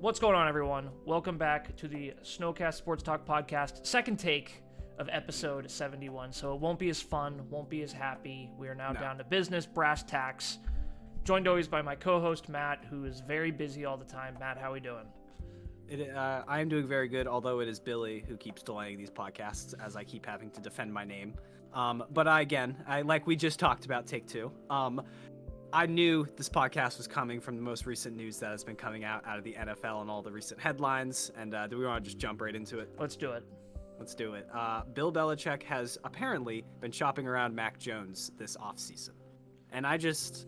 What's going on, everyone? Welcome back to the Snowcast Sports Talk Podcast, second take of episode 71. So it won't be as fun, won't be as happy. We are now down to business, brass tacks. Joined always by my co-host, Matt, who is very busy all the time. Matt, how are we doing? I am doing very good, although it is Billy who keeps delaying these podcasts as I keep having to defend my name. But like we just talked about, take two. I knew this podcast was coming from the most recent news that has been coming out of the NFL and all the recent headlines. And do we want to just jump right into it? Let's do it. Let's do it. Bill Belichick has apparently been shopping around Mac Jones this offseason. And I just,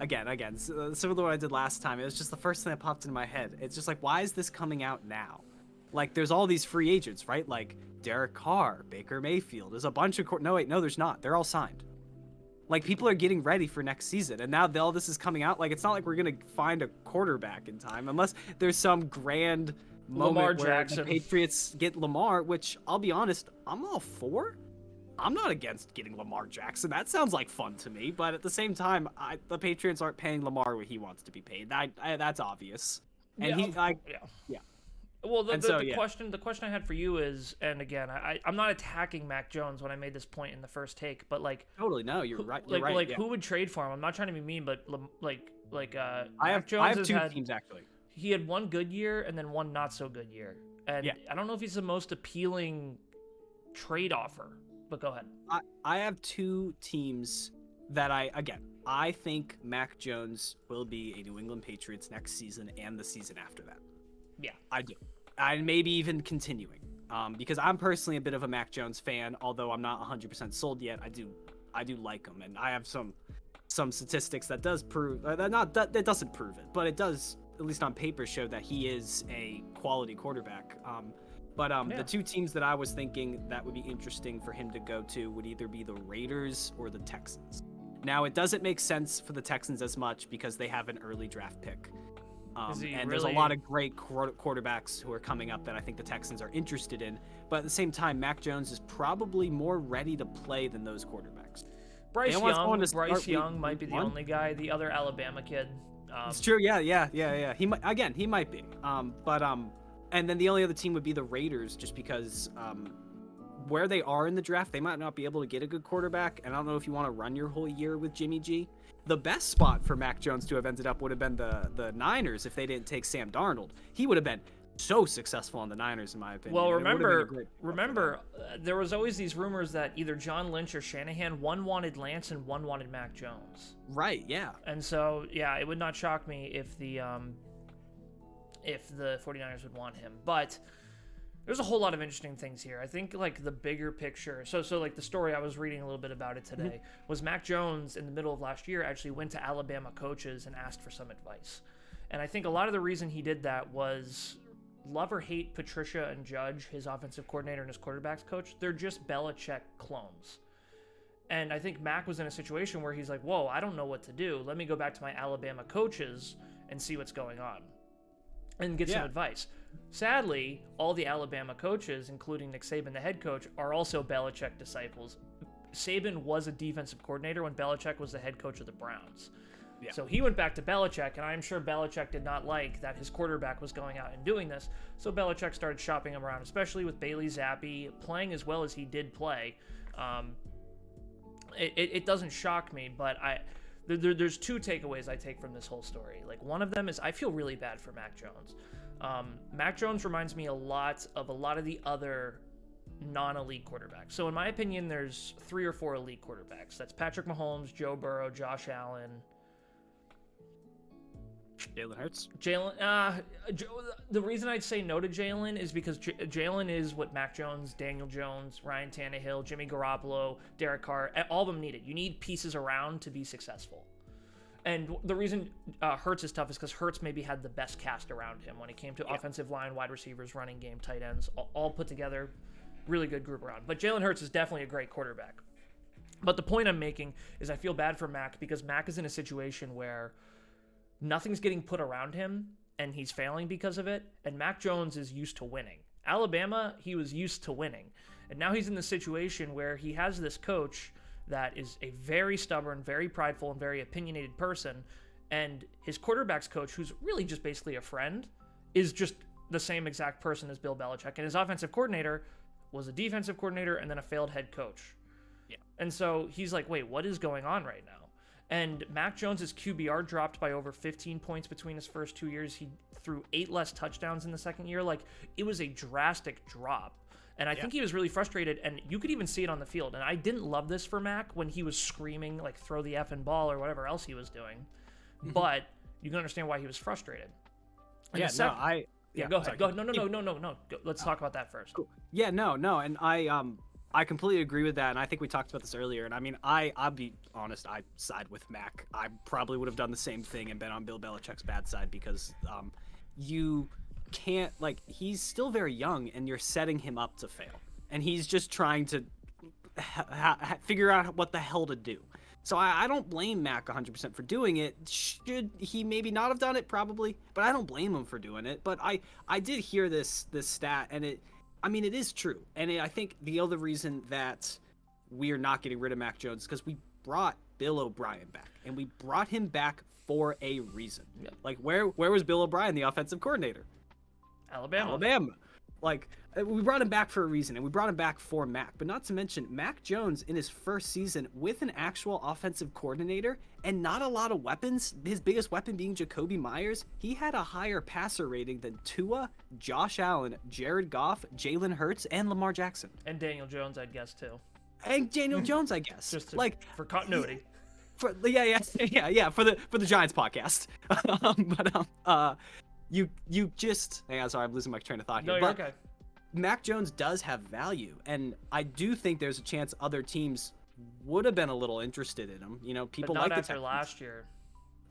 again, similar to what I did last time, it was just the first thing that popped into my head. It's just like, why is this coming out now? Like, there's all these free agents, right? Like Derek Carr, Baker Mayfield. There's a bunch of... No, there's not. They're all signed. Like, people are getting ready for next season, and now all this is coming out. Like, it's not like we're going to find a quarterback in time, unless there's some grand moment where the Patriots get Lamar, which, I'll be honest, I'm all for. I'm not against getting Lamar Jackson. That sounds like fun to me, but at the same time, the Patriots aren't paying Lamar what he wants to be paid. That's obvious. And yeah. Well, the question I had for you is, and again, I'm not attacking Mac Jones when I made this point in the first take, but like totally no, you're right. Who would trade for him? I'm not trying to be mean, but I have two teams actually. He had one good year and then one not so good year, and I don't know if he's the most appealing trade offer. But go ahead. I have two teams that I think Mac Jones will be a New England Patriots next season and the season after that. Yeah, I do. And maybe even continuing. Because I'm personally a bit of a Mac Jones fan, although I'm not 100% sold yet. I do like him, and I have some statistics that does prove that doesn't prove it, but it does, at least on paper, show that he is a quality quarterback. The two teams that I was thinking that would be interesting for him to go to would either be the Raiders or the Texans. Now, it doesn't make sense for the Texans as much because they have an early draft pick. There's a lot of great quarterbacks who are coming up that I think the Texans are interested in. But at the same time, Mac Jones is probably more ready to play than those quarterbacks. Bryce Young might be the only guy. The other Alabama kid. It's true. Yeah. He might be. And then the only other team would be the Raiders, just because where they are in the draft, they might not be able to get a good quarterback. And I don't know if you want to run your whole year with Jimmy G. The best spot for Mac Jones to have ended up would have been the Niners if they didn't take Sam Darnold. He would have been so successful on the Niners, in my opinion. Well, remember, there was always these rumors that either John Lynch or Shanahan, one wanted Lance and one wanted Mac Jones. Right, yeah. And so, yeah, it would not shock me if the 49ers would want him. But there's a whole lot of interesting things here. I think, like, the bigger picture. So like, the story I was reading a little bit about it today was Mac Jones in the middle of last year actually went to Alabama coaches and asked for some advice. And I think a lot of the reason he did that was, love or hate Patricia and Judge, his offensive coordinator and his quarterbacks coach, they're just Belichick clones. And I think Mac was in a situation where he's like, whoa, I don't know what to do. Let me go back to my Alabama coaches and see what's going on and get some advice. Sadly, all the Alabama coaches, including Nick Saban, the head coach, are also Belichick disciples. Saban was a defensive coordinator when Belichick was the head coach of the Browns. Yeah. So he went back to Belichick, and I'm sure Belichick did not like that his quarterback was going out and doing this. So Belichick started shopping him around, especially with Bailey Zappi playing as well as he did play. It doesn't shock me, but there's two takeaways I take from this whole story. Like, one of them is I feel really bad for Mac Jones. Mac Jones reminds me a lot of the other non-elite quarterbacks. So in my opinion, there's 3 or 4 elite quarterbacks. That's Patrick Mahomes, Joe Burrow, Josh Allen, Jalen Hurts. The reason I'd say no to Jalen is because Jalen is what Mac Jones, Daniel Jones, Ryan Tannehill, Jimmy Garoppolo, Derek Carr, all of them need it. You need pieces around to be successful. And the reason Hurts is tough is because Hurts maybe had the best cast around him when it came to offensive line, wide receivers, running game, tight ends, all put together. Really good group around. But Jalen Hurts is definitely a great quarterback. But the point I'm making is I feel bad for Mac because Mac is in a situation where nothing's getting put around him and he's failing because of it. And Mac Jones is used to winning. Alabama, he was used to winning. And now he's in the situation where he has this coach that is a very stubborn, very prideful, and very opinionated person. And his quarterback's coach, who's really just basically a friend, is just the same exact person as Bill Belichick, and his offensive coordinator was a defensive coordinator and then a failed head coach. Yeah. And so he's like, wait, what is going on right now? And Mac Jones's QBR dropped by over 15 points between his first 2 years. He threw 8 less touchdowns in the second year. Like, it was a drastic drop. And I think he was really frustrated, and you could even see it on the field. And I didn't love this for Mac when he was screaming, like, throw the effing ball or whatever else he was doing. But you can understand why he was frustrated. And Yeah, go ahead. Sorry. Go. No. Go. Let's talk about that first. Cool. Yeah, no, and I completely agree with that, and I think we talked about this earlier. And I mean, I'll be honest, I side with Mac. I probably would have done the same thing and been on Bill Belichick's bad side because you can't, like, he's still very young, and you're setting him up to fail, and he's just trying to figure out what the hell to do. So I don't blame Mac 100% for doing it. Should he maybe not have done it? Probably, but I don't blame him for doing it. But I did hear this stat, and it is true. And I think the other reason that we are not getting rid of Mac Jones is because we brought Bill O'Brien back, and we brought him back for a reason. Yep. Like, where was Bill O'Brien, the offensive coordinator? Alabama. Like, we brought him back for a reason, and we brought him back for Mac. But not to mention, Mac Jones in his first season with an actual offensive coordinator and not a lot of weapons, his biggest weapon being Jacoby Myers, he had a higher passer rating than Tua, Josh Allen, Jared Goff, Jalen Hurts, and Lamar Jackson. And Daniel Jones, I'd guess, too. And Daniel Jones, I guess. Just for continuity. For the Giants podcast. You just hang on, sorry, I'm losing my train of thought here. No, you're okay. Mac Jones does have value, and I do think there's a chance other teams would have been a little interested in him. You know, people but not like after last year.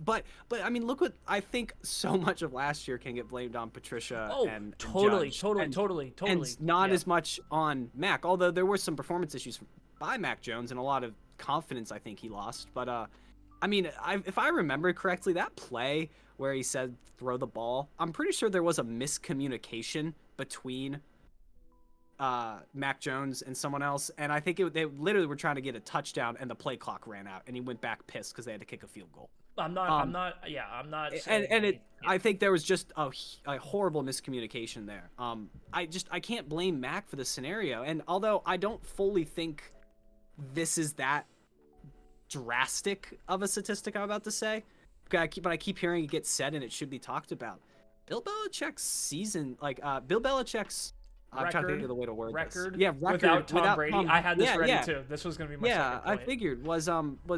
But I mean, look what I think. So much of last year can get blamed on Patricia and totally, Judge, and not as much on Mac. Although there were some performance issues by Mac Jones and a lot of confidence I think he lost. But I mean, if I remember correctly, that play where he said throw the ball, I'm pretty sure there was a miscommunication between Mac Jones and someone else, and I think they literally were trying to get a touchdown, and the play clock ran out, and he went back pissed because they had to kick a field goal. I'm not. I think there was just a horrible miscommunication there. I can't blame Mac for the scenario, and although I don't fully think this is that drastic of a statistic I'm about to say, but I keep hearing it get said, and it should be talked about. Bill Belichick's season, Bill Belichick's. I'm trying to think of the way to word record. This. Yeah, record without Tom Brady. I had this ready too. This was gonna be my second point. I figured was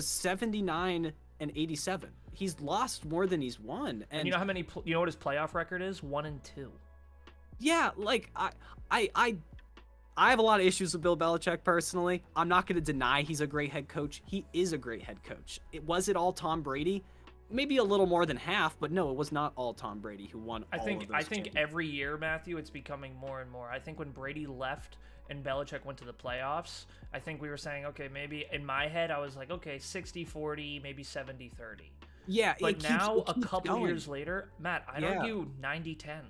79 and 87. He's lost more than he's won. And you know how many? You know what his playoff record is? 1-2. Yeah, like I have a lot of issues with Bill Belichick personally. I'm not going to deny he's a great head coach. He is a great head coach. Was it all Tom Brady? Maybe a little more than half, but no, it was not all Tom Brady who won all of those I think every year, Matthew, it's becoming more and more. I think when Brady left and Belichick went to the playoffs, I think we were saying, okay, maybe in my head, I was like, okay, 60-40, maybe 70-30. Yeah, but now a couple years later, Matt, I'd argue 90-10.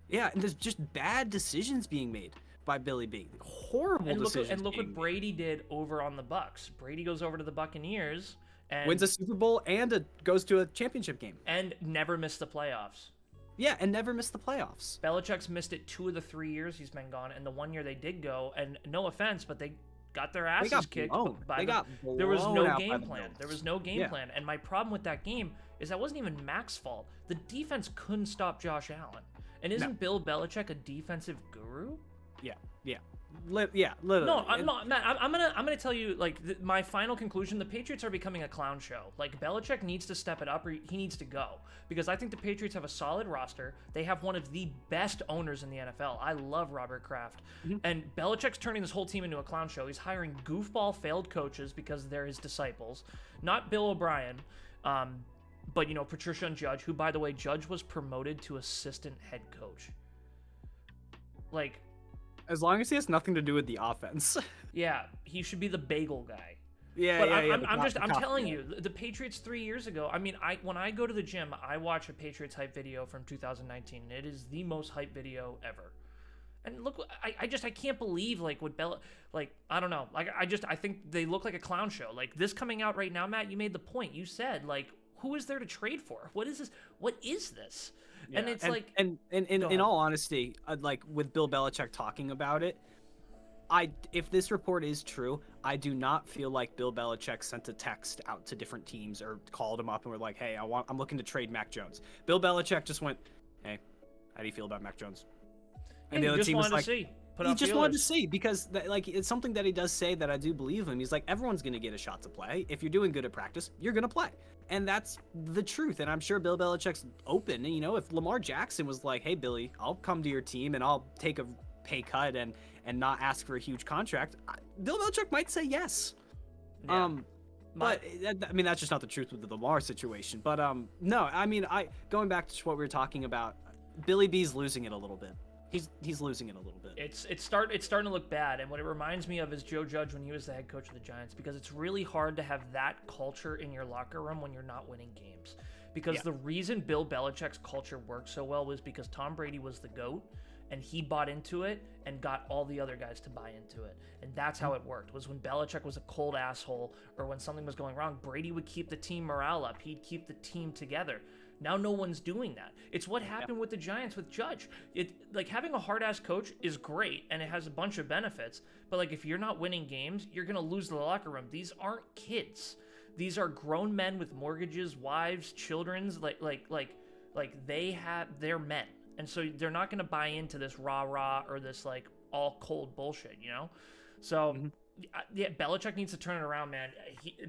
Yeah, and there's just bad decisions being made by Billy B. Horrible decisions. And look what Brady did over on the Bucs. Brady goes over to the Buccaneers and wins a Super Bowl and goes to a championship game. And never missed the playoffs. Yeah, and never missed the playoffs. Belichick's missed it 2 of the 3 years he's been gone, and the 1 year they did go, and no offense, but they got their asses kicked. There was no game plan. There was no game plan. And my problem with that game is that wasn't even Mac's fault. The defense couldn't stop Josh Allen. And isn't Bill Belichick a defensive guru? Yeah. Literally. No, I'm not, Matt. I'm gonna tell you, like, my final conclusion: the Patriots are becoming a clown show. Like, Belichick needs to step it up, or he needs to go, because I think the Patriots have a solid roster. They have one of the best owners in the NFL. I love Robert Kraft, and Belichick's turning this whole team into a clown show. He's hiring goofball failed coaches because they're his disciples, not Bill O'Brien, but Patricia and Judge, who, by the way, Judge was promoted to assistant head coach. Like, as long as he has nothing to do with the offense. Yeah, he should be the bagel guy. I'm telling you, the Patriots 3 years ago. I mean, when I go to the gym, I watch a Patriots hype video from 2019. And it is the most hype video ever. And look, I can't believe I don't know. I think they look like a clown show. Like, this coming out right now, Matt, you made the point. You said, like, who is there to trade for? What is this? What is this? Yeah. And it's like, and in Go ahead. all honesty, like with Bill Belichick talking about it, if this report is true, I do not feel like Bill Belichick sent a text out to different teams or called them up and were like, "Hey, I'm looking to trade Mac Jones." Bill Belichick just went, "Hey, how do you feel about Mac Jones?" And the other team was like, he just wanted to see, because like it's something that he does say that I do believe him. He's like, everyone's gonna get a shot to play. If you're doing good at practice, you're gonna play, and that's the truth. And I'm sure Bill Belichick's open. You know, if Lamar Jackson was like, "Hey, Billy, I'll come to your team and I'll take a pay cut and not ask for a huge contract," Bill Belichick might say yes. Yeah. But I mean, that's just not the truth with the Lamar situation. But no, I mean, going back to what we were talking about, Billy B's losing it a little bit. He's losing it a little bit. It's starting to look bad, and what it reminds me of is Joe Judge when he was the head coach of the Giants, because it's really hard to have that culture in your locker room when you're not winning games. Because the reason Bill Belichick's culture worked so well was because Tom Brady was the GOAT, and he bought into it and got all the other guys to buy into it. And that's how it worked, was when Belichick was a cold asshole or when something was going wrong, Brady would keep the team morale up. He'd keep the team together. Now no one's doing that. It's what happened with the Giants with Judge. Like, having a hard-ass coach is great, and it has a bunch of benefits. But like, if you're not winning games, you're gonna lose the locker room. These aren't kids. These are grown men with mortgages, wives, children's. They're men, and so they're not gonna buy into this rah-rah or this like all cold bullshit, you know. So. Yeah, Belichick needs to turn it around, man.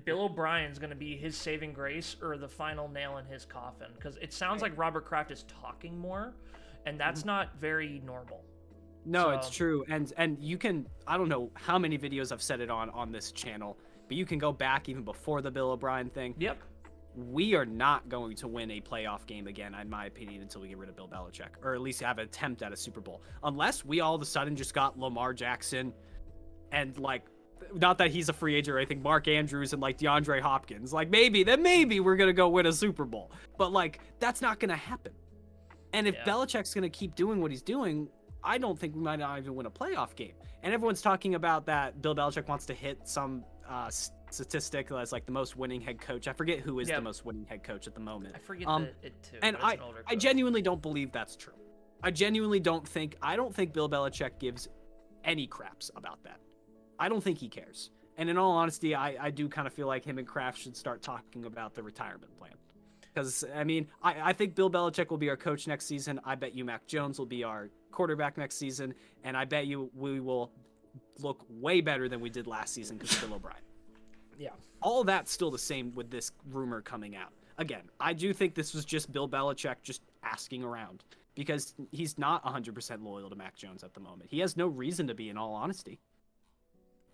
Bill O'Brien's going to be his saving grace or the final nail in his coffin, because it sounds like Robert Kraft is talking more, and that's not very normal. No, it's true. And you can, I don't know how many videos I've said it on this channel, but you can go back even before the Bill O'Brien thing. Yep. We are not going to win a playoff game again, in my opinion, until we get rid of Bill Belichick, or at least have an attempt at a Super Bowl. Unless we all of a sudden just got Lamar Jackson and like, not that he's a free agent or anything, Mark Andrews and like DeAndre Hopkins. Like, maybe we're going to go win a Super Bowl. But like, that's not going to happen. And if Belichick's going to keep doing what he's doing, I don't think we might not even win a playoff game. And everyone's talking about that Bill Belichick wants to hit some statistic that's like the most winning head coach. I forget who is the most winning head coach at the moment. I forget it too. And I genuinely don't believe that's true. I don't think Bill Belichick gives any craps about that. I don't think he cares. And in all honesty, I do kind of feel like him and Kraft should start talking about the retirement plan. Because, I mean, I think Bill Belichick will be our coach next season. I bet you Mac Jones will be our quarterback next season. And I bet you we will look way better than we did last season because of Bill O'Brien. Yeah. All that's still the same with this rumor coming out. Again, I do think this was just Bill Belichick just asking around. Because he's not 100% loyal to Mac Jones at the moment. He has no reason to be, in all honesty.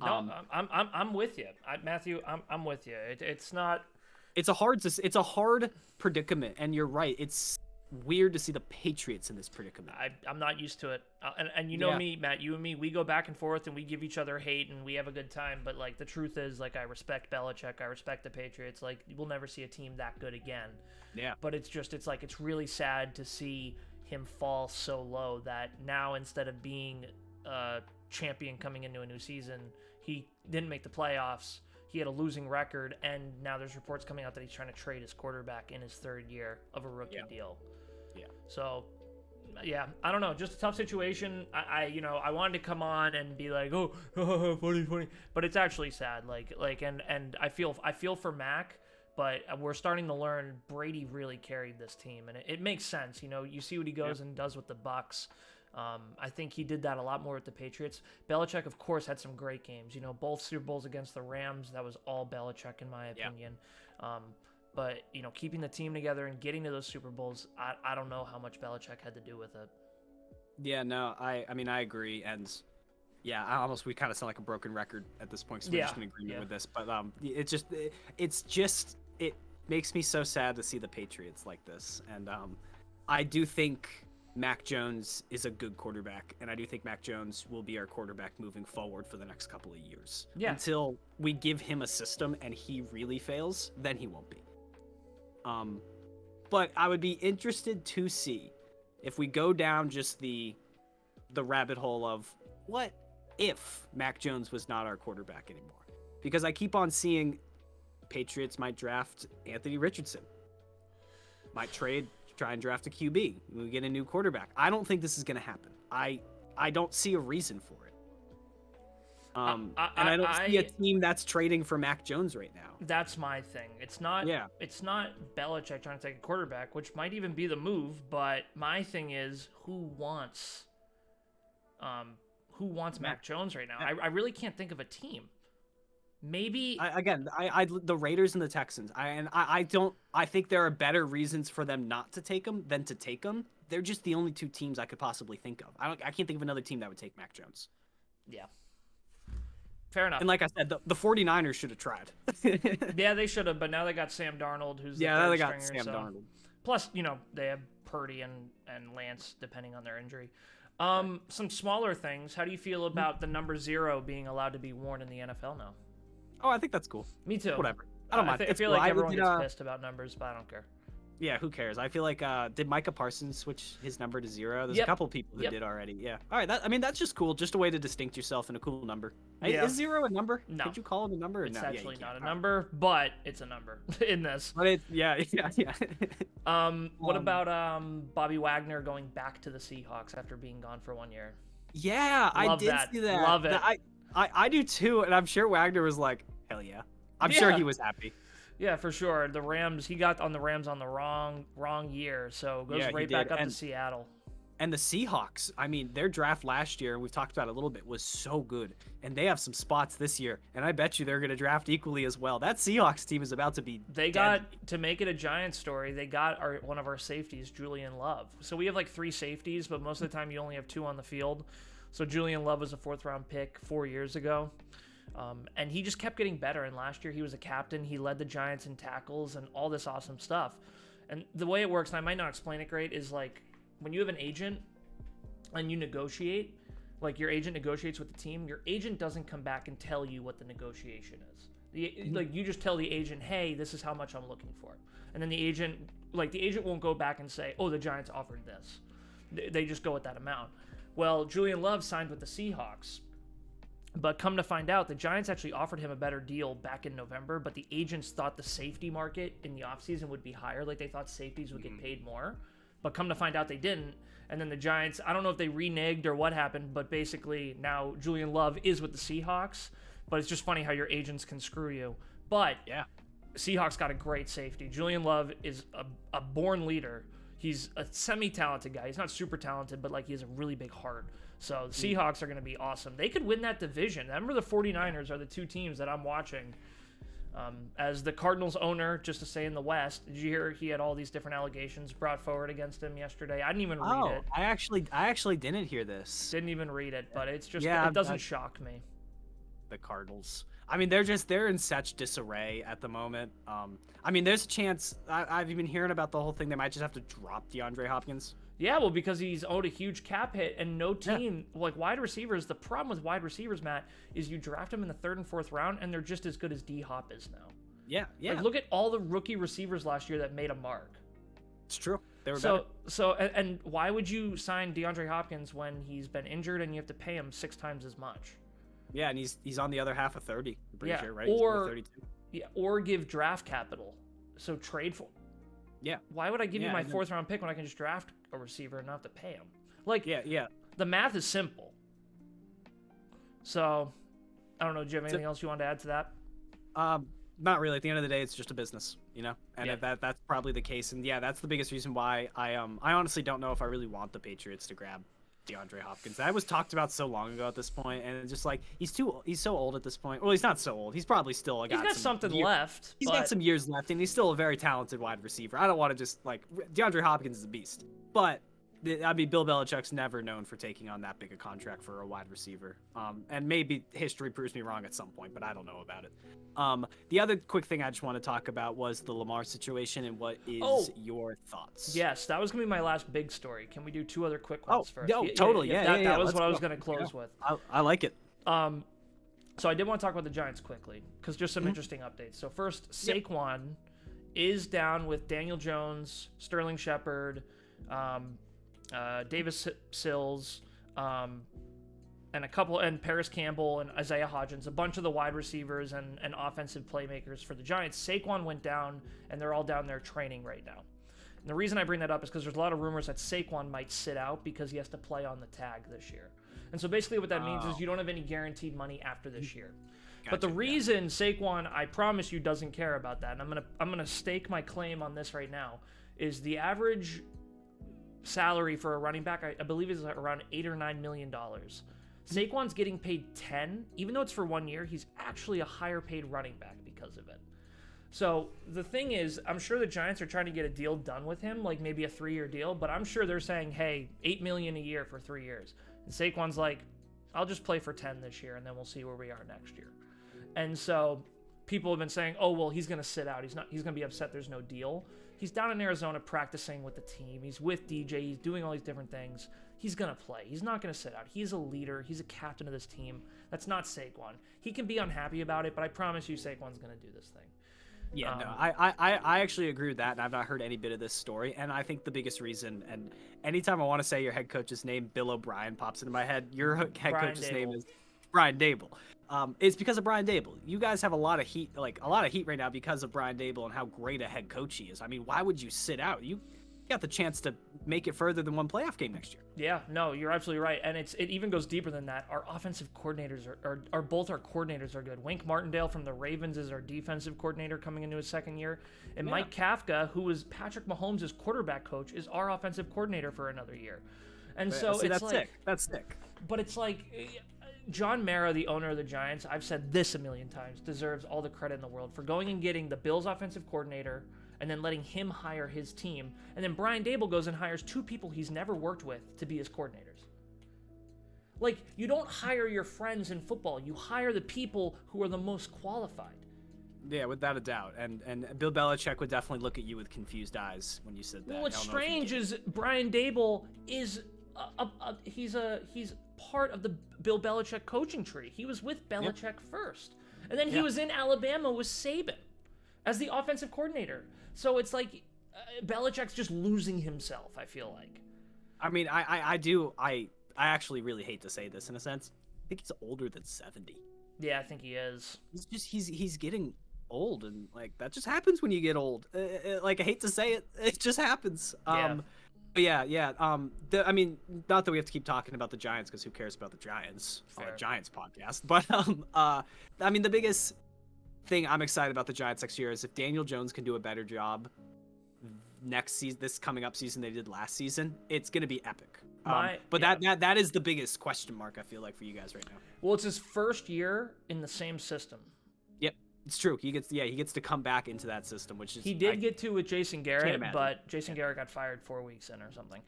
No, I'm with you, Matthew. I'm with you. It's not. It's a hard predicament, and you're right. It's weird to see the Patriots in this predicament. I'm not used to it, and you know me, Matt. You and me, we go back and forth, and we give each other hate, and we have a good time. But like, the truth is, like, I respect Belichick. I respect the Patriots. Like, we'll never see a team that good again. Yeah. But it's really sad to see him fall so low that now, instead of being champion coming into a new season, he didn't make the playoffs. He had a losing record, and now there's reports coming out that he's trying to trade his quarterback in his third year of a rookie deal. Yeah. So, yeah, I don't know, just a tough situation. I wanted to come on and be like, oh, funny, but it's actually sad. And I feel for Mac, but we're starting to learn Brady really carried this team, and it makes sense. You know, you see what he goes and does with the Bucs. I think he did that a lot more with the Patriots. Belichick, of course, had some great games. You know, both Super Bowls against the Rams, that was all Belichick in my opinion. But, you know, keeping the team together and getting to those Super Bowls, I don't know how much Belichick had to do with it. Yeah, no, I mean, I agree. And, yeah, we kind of sound like a broken record at this point, so we're just in agreement with this. But it makes me so sad to see the Patriots like this. And I do think Mac Jones is a good quarterback, and I do think Mac Jones will be our quarterback moving forward for the next couple of years. Yeah. Until we give him a system and he really fails, then he won't be. But I would be interested to see if we go down just the rabbit hole of what if Mac Jones was not our quarterback anymore. Because I keep on seeing Patriots might draft Anthony Richardson. Might trade, try and draft a QB. We get a new quarterback. I don't think this is going to happen. I don't see a reason for it. And I don't see a team that's trading for Mac Jones right now. That's my thing. It's not Belichick trying to take a quarterback, which might even be the move, but my thing is who wants Mac Jones right now? I really can't think of a team. Maybe the Raiders and the Texans. I think there are better reasons for them not to take him than to take him. They're just the only two teams I could possibly think of. I can't think of another team that would take Mac Jones. Yeah. Fair enough. And like I said, the 49ers should have tried. Yeah, they should have, but now they got Sam Darnold, who's the third third they got stringer, Sam Darnold. Plus, they have Purdy and Lance, depending on their injury. Some smaller things. How do you feel about the number 0 being allowed to be worn in the NFL now? Oh, I think that's cool. Me too. Whatever. I don't mind. I feel like everyone gets pissed about numbers, but I don't care. Yeah, who cares? I feel like did Micah Parsons switch his number to 0? There's a couple people who did already. Yeah. All right. That's just cool. Just a way to distinct yourself in a cool number. Yeah. Is 0 a number? No. Could you call it a number? It's no, actually not a number, but it's a number in this. But yeah. What about Bobby Wagner going back to the Seahawks after being gone for 1 year? Yeah, I did see that. Love it. I do too, and I'm sure Wagner was like, hell yeah. I'm sure he was happy. Yeah, for sure. The Rams, he got on the Rams on the wrong year, so goes right back up to Seattle. And the Seahawks, I mean, their draft last year, we've talked about it a little bit, was so good. And they have some spots this year, and I bet you they're going to draft equally as well. That Seahawks team is about to be to make it a Giant story, they got one of our safeties, Julian Love. So we have like 3 safeties, but most of the time you only have 2 on the field. So Julian Love was a 4th-round pick 4 years ago. And he just kept getting better. And last year he was a captain. He led the Giants in tackles and all this awesome stuff. And the way it works, and I might not explain it great, is like when you have an agent and you negotiate, like your agent negotiates with the team, your agent doesn't come back and tell you what the negotiation is. Like you just tell the agent, hey, this is how much I'm looking for. And then the agent won't go back and say, oh, the Giants offered this. They just go with that amount. Well, Julian Love signed with the Seahawks. But come to find out, the Giants actually offered him a better deal back in November, but the agents thought the safety market in the offseason would be higher. Like they thought safeties would get paid more. But come to find out they didn't. And then the Giants, I don't know if they reneged or what happened, but basically now Julian Love is with the Seahawks. But it's just funny how your agents can screw you. But yeah, Seahawks got a great safety. Julian Love is a born leader. He's a semi-talented guy. He's not super talented, but like he has a really big heart. So the Seahawks are going to be awesome. They could win that division. Remember, the 49ers are the 2 teams that I'm watching. As the Cardinals owner, just to say in the West, did you hear he had all these different allegations brought forward against him yesterday? I didn't even read it. I actually didn't hear this. Didn't even read it, but it's just it doesn't shock me. The Cardinals. I mean, they're in such disarray at the moment. I mean, there's a chance. I've been hearing about the whole thing. They might just have to drop DeAndre Hopkins. Yeah, well, because he's owed a huge cap hit, and no team like wide receivers. The problem with wide receivers, Matt, is you draft them in the 3rd and 4th round, and they're just as good as D Hop is now. Yeah. Like, look at all the rookie receivers last year that made a mark. It's true. They were better. And why would you sign DeAndre Hopkins when he's been injured and you have to pay him 6 times as much? Yeah, and he's on the other half of 30. I'm pretty sure, right? Or 32. Yeah, or give draft capital. So trade for. Yeah. Why would I give you my 4th-round pick when I can just draft a receiver and not have to pay him? Like, yeah. The math is simple. So, I don't know. Do you have anything else you want to add to that? Not really. At the end of the day, it's just a business, And if that's probably the case. And yeah, that's the biggest reason why I honestly don't know if I really want the Patriots to grab DeAndre Hopkins. That was talked about so long ago at this point, and it's just like he's so old at this point. Well, he's not so old. He's probably still got something left. He's got some years left, and he's still a very talented wide receiver. I don't want to just DeAndre Hopkins is a beast, but I mean, Bill Belichick's never known for taking on that big a contract for a wide receiver. And maybe history proves me wrong at some point, but I don't know about it. The other quick thing I just want to talk about was the Lamar situation and what is your thoughts? Yes, that was going to be my last big story. Can we do 2 other quick ones first? No, totally. That was what I was going to close with. I like it. So I did want to talk about the Giants quickly because just some interesting updates. So first, Saquon is down with Daniel Jones, Sterling Shepard, Davis Sills, and Paris Campbell and Isaiah Hodgins, a bunch of the wide receivers and offensive playmakers for the Giants. Saquon went down, and they're all down there training right now. And the reason I bring that up is because there's a lot of rumors that Saquon might sit out because he has to play on the tag this year. And so basically what that means is you don't have any guaranteed money after this year. But the reason Saquon, I promise you, doesn't care about that, and I'm gonna stake my claim on this right now, is the average salary for a running back, I believe, is around $8 or $9 million. Saquon's getting paid 10, even though it's for 1 year. He's actually a higher paid running back because of it. So the thing is, I'm sure the Giants are trying to get a deal done with him, like maybe a 3-year deal. But I'm sure they're saying, hey, $8 million a year for 3 years, and Saquon's like, I'll just play for 10 this year, and then we'll see where we are next year. And so people have been saying, oh, well, he's going to sit out. He's going to be upset there's no deal. He's down in Arizona practicing with the team. He's with DJ. He's doing all these different things. He's going to play. He's not going to sit out. He's a leader. He's a captain of this team. That's not Saquon. He can be unhappy about it, but I promise you Saquon's going to do this thing. Yeah, no, I actually agree with that, and I've not heard any bit of this story. And I think the biggest reason, and anytime I want to say your head coach's name, Bill O'Brien, pops into my head. Your head coach's name is Brian Daboll. It's because of Brian Daboll. You guys have a lot of heat right now because of Brian Daboll and how great a head coach he is. I mean, why would you sit out? You got the chance to make it further than one playoff game next year. Yeah, no, you're absolutely right. And it even goes deeper than that. Our offensive coordinators are both our coordinators are good. Wink Martindale from the Ravens is our defensive coordinator coming into his second year. And Mike Kafka, who was Patrick Mahomes' quarterback coach, is our offensive coordinator for another year. And so it's that's like, sick. That's sick. But it's like, John Mara, the owner of the Giants, I've said this a million times, deserves all the credit in the world for going and getting the Bills' offensive coordinator and then letting him hire his team. And then Brian Daboll goes and hires 2 people he's never worked with to be his coordinators. Like, you don't hire your friends in football. You hire the people who are the most qualified. Yeah, without a doubt. And Bill Belichick would definitely look at you with confused eyes when you said that. Well, what's strange is Brian Daboll is he's part of the Bill Belichick coaching tree. He was with Belichick first. And then he was in Alabama with Saban as the offensive coordinator. So it's like Belichick's just losing himself, I feel like. I mean, I actually really hate to say this in a sense. I think he's older than 70. Yeah, I think he is. He's getting old, and like that just happens when you get old. Like, I hate to say it, it just happens. But I mean, not that we have to keep talking about the Giants, because who cares about the Giants on a Giants podcast. But I mean, the biggest thing I'm excited about the Giants next year is if Daniel Jones can do a better job next season, this coming up season they did last season, it's gonna be epic. That is the biggest question mark, I feel like, for you guys right now. Well, it's his first year in the same system. Yep, it's true. He gets to come back into that system, which is get to with Jason Garrett, but Jason Garrett got fired 4 weeks in or something.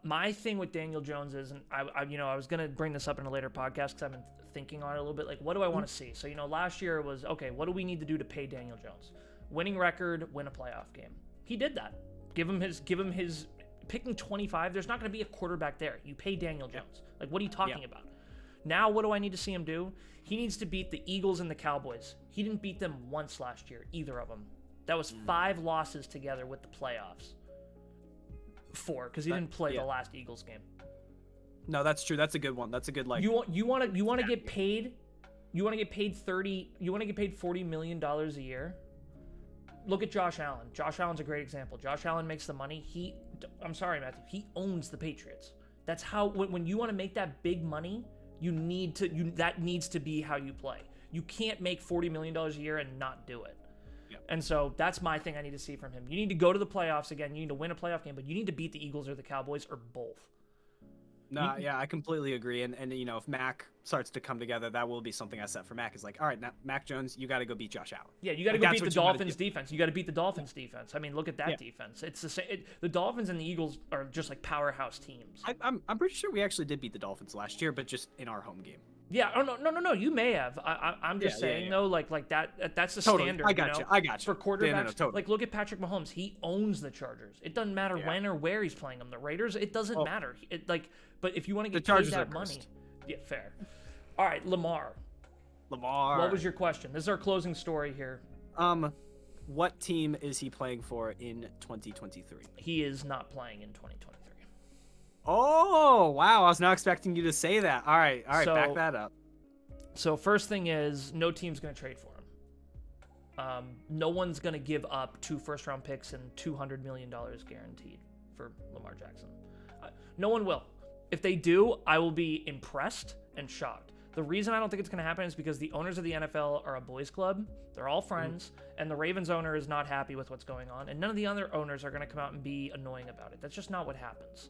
My thing with Daniel Jones is, and I was gonna bring this up in a later podcast because I've been thinking on it a little bit. Like, what do I want to see? So last year was okay. What do we need to do to pay Daniel Jones? Winning record, win a playoff game. He did that. Give him his picking 25. There's not going to be a quarterback there. You pay Daniel Jones. Like, what are you talking about? Now, what do I need to see him do? He needs to beat the Eagles and the Cowboys. He didn't beat them once last year, either of them. That was 5 losses together with the playoffs. 4, because he didn't play the last Eagles game. No, that's true. That's a good one. That's a good, like, you want to get paid. You want to get paid $40 million a year. Look at Josh Allen. Josh Allen's a great example. Josh Allen makes the money. I'm sorry, Matthew. He owns the Patriots. That's how, when you want to make that big money, that needs to be how you play. You can't make $40 million a year and not do it. Yep. And so that's my thing I need to see from him. You need to go to the playoffs again. You need to win a playoff game, but you need to beat the Eagles or the Cowboys or both. No, I completely agree. And if Mac starts to come together, that will be something I set for Mac. Is like, all right, now Mac Jones, you got to go beat Josh Allen. Yeah, you got to go beat the Dolphins defense. You got to beat the Dolphins defense. I mean, look at that defense. It's the same. The Dolphins and the Eagles are just like powerhouse teams. I'm pretty sure we actually did beat the Dolphins last year, but just in our home game. Yeah. Oh no. You may have. I'm just saying though, like that. That's the standard. I got you. For quarterbacks, totally. Like, look at Patrick Mahomes. He owns the Chargers. It doesn't matter when or where he's playing them. The Raiders. It doesn't matter. But if you want to get paid that money, fair. All right, Lamar. What was your question? This is our closing story here. What team is he playing for in 2023? He is not playing in 2023. Oh, wow. I was not expecting you to say that. All right, so, back that up. So first thing is, no team's going to trade for him. No one's going to give up 2 first-round picks and $200 million guaranteed for Lamar Jackson. No one will. If they do, I will be impressed and shocked. The reason I don't think it's going to happen is because the owners of the NFL are a boys club. They're all friends, and the Ravens owner is not happy with what's going on, and none of the other owners are going to come out and be annoying about it. That's just not what happens.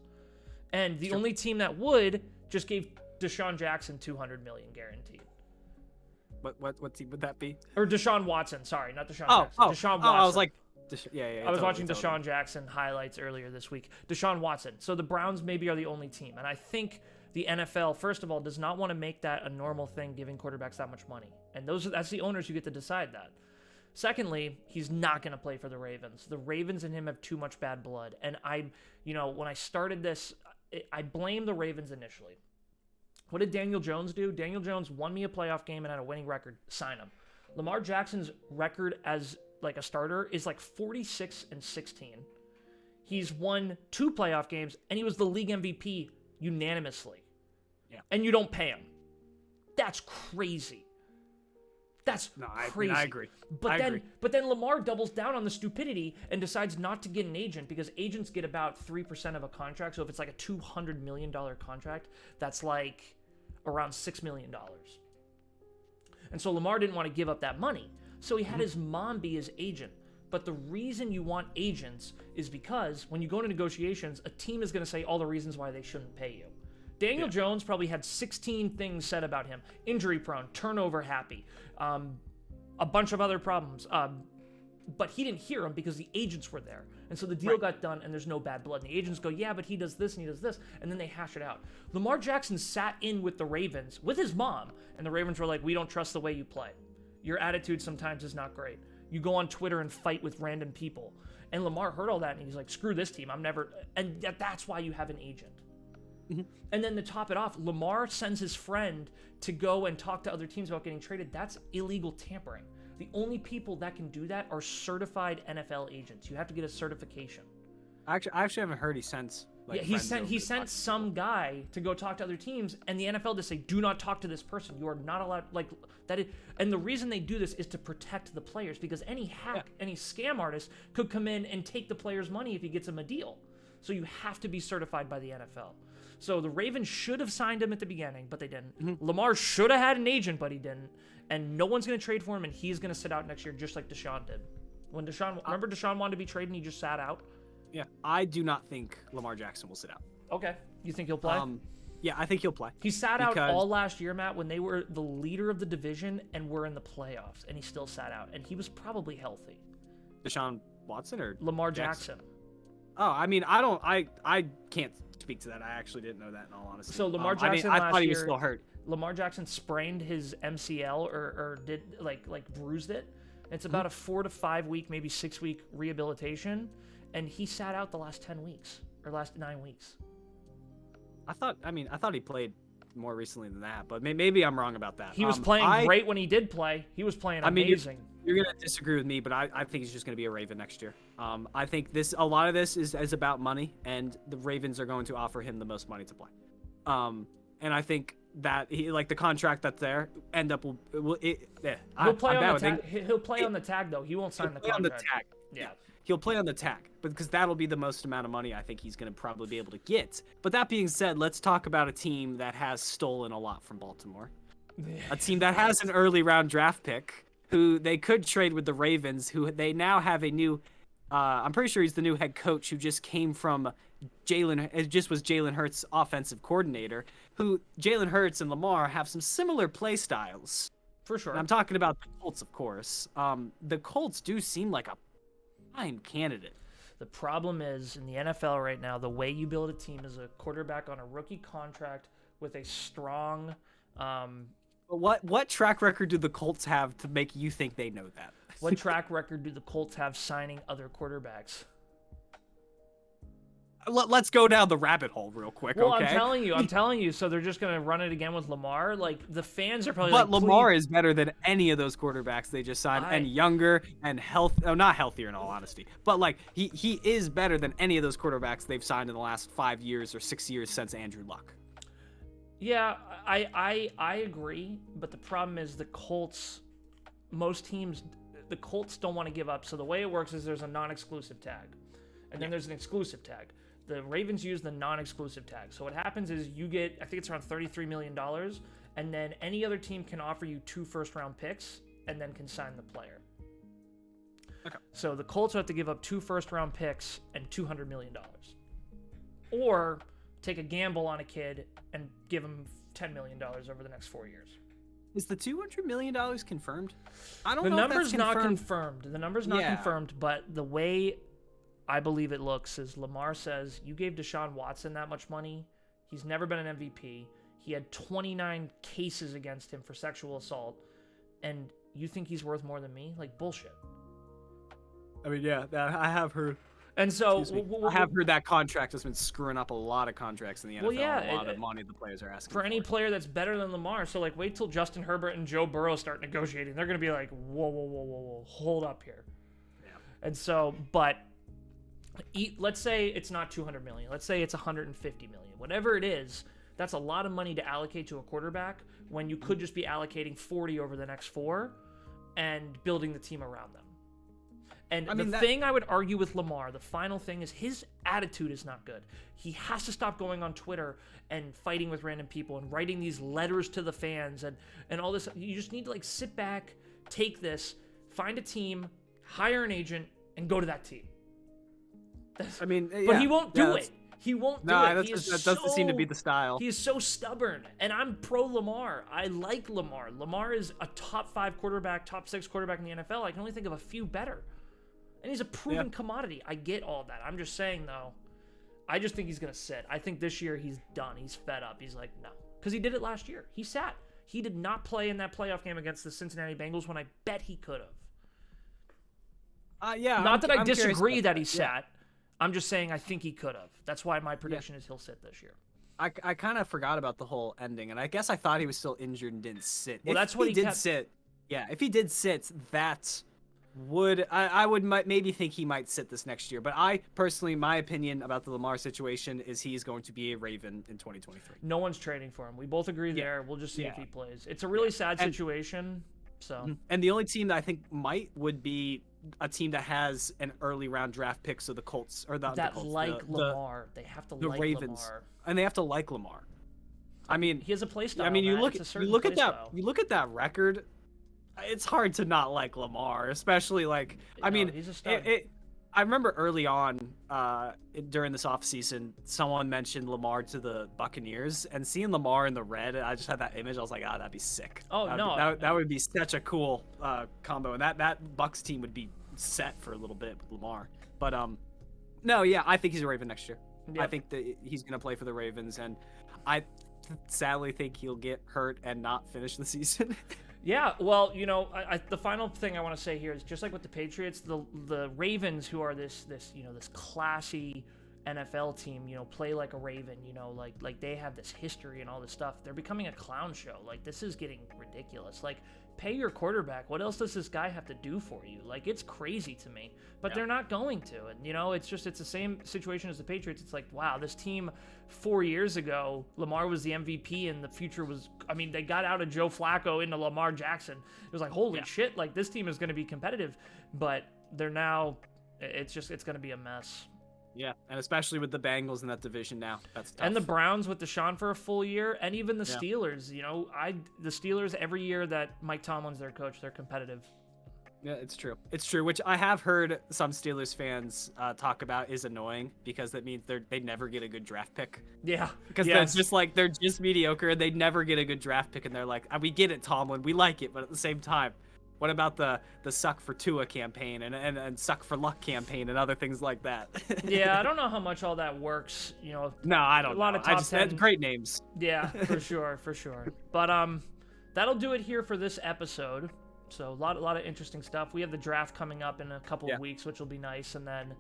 And the only team that would just gave Deshaun Jackson $200 million guaranteed. What team would that be? Or Deshaun Watson. Sorry, not Deshaun Jackson. Deshaun Watson. I was like, yeah. I was watching Deshaun Jackson highlights earlier this week. Deshaun Watson. So the Browns maybe are the only team. And I think the NFL, first of all, does not want to make that a normal thing, giving quarterbacks that much money. And that's the owners who get to decide that. Secondly, he's not going to play for the Ravens. The Ravens and him have too much bad blood. And when I started this, I blamed the Ravens initially. What did Daniel Jones do? Daniel Jones won me a playoff game and had a winning record. Sign him. Lamar Jackson's record as like a starter is like 46-16. He's won 2 playoff games and he was the league MVP unanimously. Yeah. And you don't pay him. That's crazy. That's crazy. I agree. But then Lamar doubles down on the stupidity and decides not to get an agent because agents get about 3% of a contract. So if it's like a $200 million contract, that's like around $6 million. And so Lamar didn't want to give up that money. So he had his mom be his agent. But the reason you want agents is because when you go into negotiations, a team is going to say all the reasons why they shouldn't pay you. Daniel Jones probably had 16 things said about him. Injury prone, turnover happy, a bunch of other problems. But he didn't hear them because the agents were there. And so the deal got done and there's no bad blood. And the agents go, yeah, but he does this and he does this. And then they hash it out. Lamar Jackson sat in with the Ravens, with his mom. And the Ravens were like, we don't trust the way you play. Your attitude sometimes is not great. You go on Twitter and fight with random people. And Lamar heard all that and he's like, screw this team. I'm never... And that's why you have an agent. And then to top it off, Lamar sends his friend to go and talk to other teams about getting traded. That's illegal tampering. The only people that can do that are certified NFL agents. You have to get a certification. I actually haven't heard he sent. He sent some guy to go talk to other teams, and the NFL just say, do not talk to this person. You are not allowed, and the reason they do this is to protect the players, because any hack, any scam artist could come in and take the player's money if he gets him a deal. So you have to be certified by the NFL. So the Ravens should have signed him at the beginning, but they didn't. Lamar should have had an agent, but he didn't. And no one's going to trade for him, and he's going to sit out next year just like Deshaun did. Remember Deshaun wanted to be traded and he just sat out? Yeah, I do not think Lamar Jackson will sit out. Okay. You think he'll play? Yeah, I think he'll play. He sat out all last year, Matt, when they were the leader of the division and were in the playoffs, and he still sat out, and he was probably healthy. Deshaun Watson or Lamar Jackson? Oh, I mean, I can't speak to that. I actually didn't know that, in all honesty. So Lamar Jackson last year, I thought he was still hurt. Lamar Jackson sprained his MCL or did like bruised it. It's about a 4 to 5 week, maybe 6 week rehabilitation, and he sat out the last 10 weeks or last 9 weeks. I thought he played more recently than that, but maybe I'm wrong about that. He was playing great when he did play. He was playing amazing. You're going to disagree with me, but I think he's just going to be a Raven next year. I think a lot of this is about money, and the Ravens are going to offer him the most money to play. And I think that the contract that's there he'll play on the tag. He'll play on the tag though. He won't sign the contract. On the tag. Yeah. He'll play on the tag, because that'll be the most amount of money I think he's going to probably be able to get. But that being said, let's talk about a team that has stolen a lot from Baltimore. A team that has an early round draft pick, who they could trade with the Ravens, who they now have a new, I'm pretty sure he's the new head coach, who just came from Jalen Hurts' offensive coordinator, who Jalen Hurts and Lamar have some similar play styles. For sure. And I'm talking about the Colts, of course. The Colts do seem like a prime candidate. The problem is, in the NFL right now, the way you build a team is a quarterback on a rookie contract with a strong... What track record do the Colts have to make you think they know that? What track record do the Colts have signing other quarterbacks? Let's go down the rabbit hole real quick, well, okay? I'm telling you. So they're just going to run it again with Lamar? Like, the fans are probably But Lamar is better than any of those quarterbacks they just signed, and younger and not healthier in all honesty. But, he is better than any of those quarterbacks they've signed in the last 5 years or 6 years since Andrew Luck. Yeah, I agree, but the problem is the Colts, most teams, the Colts don't want to give up. So the way it works is there's a non-exclusive tag, and then there's an exclusive tag. The Ravens use the non-exclusive tag. So what happens is you get, I think it's around $33 million, and then any other team can offer you 2 first-round picks and then can sign the player. Okay. So the Colts have to give up 2 first-round picks and $200 million. Or take a gamble on a kid and give him $10 million over the next 4 years. Is the $200 million confirmed? I don't The know. number's if that's not confirmed. The number's not Yeah. confirmed, but the way I believe it looks is Lamar says, you gave Deshaun Watson that much money. He's never been an MVP. He had 29 cases against him for sexual assault. And you think he's worth more than me? Like, bullshit. I mean, yeah, I have heard. And so I have heard that contract has been screwing up a lot of contracts in the NFL. Well, yeah, a lot of money the players are asking for any player that's better than Lamar. So, like, wait till Justin Herbert and Joe Burrow start negotiating. They're going to be like, whoa, hold up here. Yeah. And so, but let's say it's not $200 million. Let's say it's $150 million. Whatever it is, that's a lot of money to allocate to a quarterback when you could just be allocating 40 over the next 4 and building the team around them. And the thing I would argue with Lamar, the final thing is his attitude is not good. He has to stop going on Twitter and fighting with random people and writing these letters to the fans and all this. You just need to, like, sit back, take this, find a team, hire an agent, and go to that team. But he won't do it. He won't do it. That doesn't seem to be the style. He is so stubborn, and I'm pro Lamar. I like Lamar. Lamar is a top 5 quarterback, top 6 quarterback in the NFL. I can only think of a few better. And he's a proven commodity. I get all that. I'm just saying, though, I just think he's going to sit. I think this year he's done. He's fed up. He's like, no. Because he did it last year. He sat. He did not play in that playoff game against the Cincinnati Bengals when I bet he could have. Not that I disagree that he sat. I'm just saying I think he could have. That's why my prediction is he'll sit this year. I kind of forgot about the whole ending, and I guess I thought he was still injured and didn't sit. Well, that's what he did sit. Yeah, if he did sit, that I would maybe think he might sit this next year. But I personally, my opinion about the Lamar situation is he's going to be a Raven in 2023. No one's trading for him. We both agree there. We'll just see if he plays. It's a really sad situation. And the only team that I think would be a team that has an early round draft pick, so the Colts or the Colts, Lamar. They have to like Ravens, Lamar. And they have to like Lamar. I mean, he has a play style. I mean, you look at that record. It's hard to not like Lamar, especially like he's a stud. I remember early on during this offseason, someone mentioned Lamar to the Buccaneers, and seeing Lamar in the red, I just had that image. I was like, that'd be sick. That would be such a cool combo, and that Bucs team would be set for a little bit with Lamar. But I think he's a Raven next year. Yep. I think that he's gonna play for the Ravens, and I sadly think he'll get hurt and not finish the season. Yeah, well, the final thing I want to say here is just like with the Patriots, the Ravens, who are this classy NFL team, play like a Raven, like they have this history and all this stuff. They're becoming a clown show. Like, this is getting ridiculous. Like, pay your quarterback. What else does this guy have to do for you? Like, it's crazy to me. But they're not going to. And, it's the same situation as the Patriots. It's like, wow, this team 4 years ago, Lamar was the MVP and the future was, they got out of Joe Flacco into Lamar Jackson. It was like, holy shit, like, this team is going to be competitive. But they're now, it's going to be a mess. Yeah, and especially with the Bengals in that division now. That's tough. And the Browns with Deshaun for a full year, and even the Steelers. The Steelers, every year that Mike Tomlin's their coach, they're competitive. Yeah, it's true. It's true, which I have heard some Steelers fans talk about is annoying because that means they never get a good draft pick. Yeah. Because they're just mediocre and they never get a good draft pick, and they're like, we get it, Tomlin, we like it, but at the same time, what about the suck for Tua campaign and suck for luck campaign and other things like that? Yeah, I don't know how much all that works. No, I don't. A lot of top 10. Great names. Yeah, for sure. But that'll do it here for this episode. So a lot of interesting stuff. We have the draft coming up in a couple of weeks, which will be nice, and then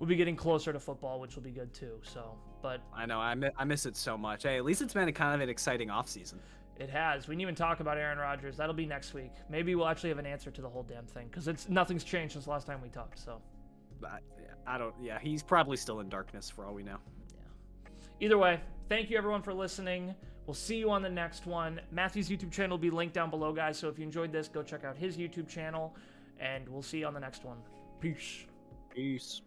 we'll be getting closer to football, which will be good too. So, but I know I miss it so much. Hey, at least it's been kind of an exciting offseason. It has. We didn't even talk about Aaron Rodgers. That'll be next week. Maybe we'll actually have an answer to the whole damn thing because nothing's changed since last time we talked. So, he's probably still in darkness for all we know. Yeah. Either way, thank you everyone for listening. We'll see you on the next one. Matthew's YouTube channel will be linked down below, guys. So if you enjoyed this, go check out his YouTube channel. and we'll see you on the next one. Peace. Peace.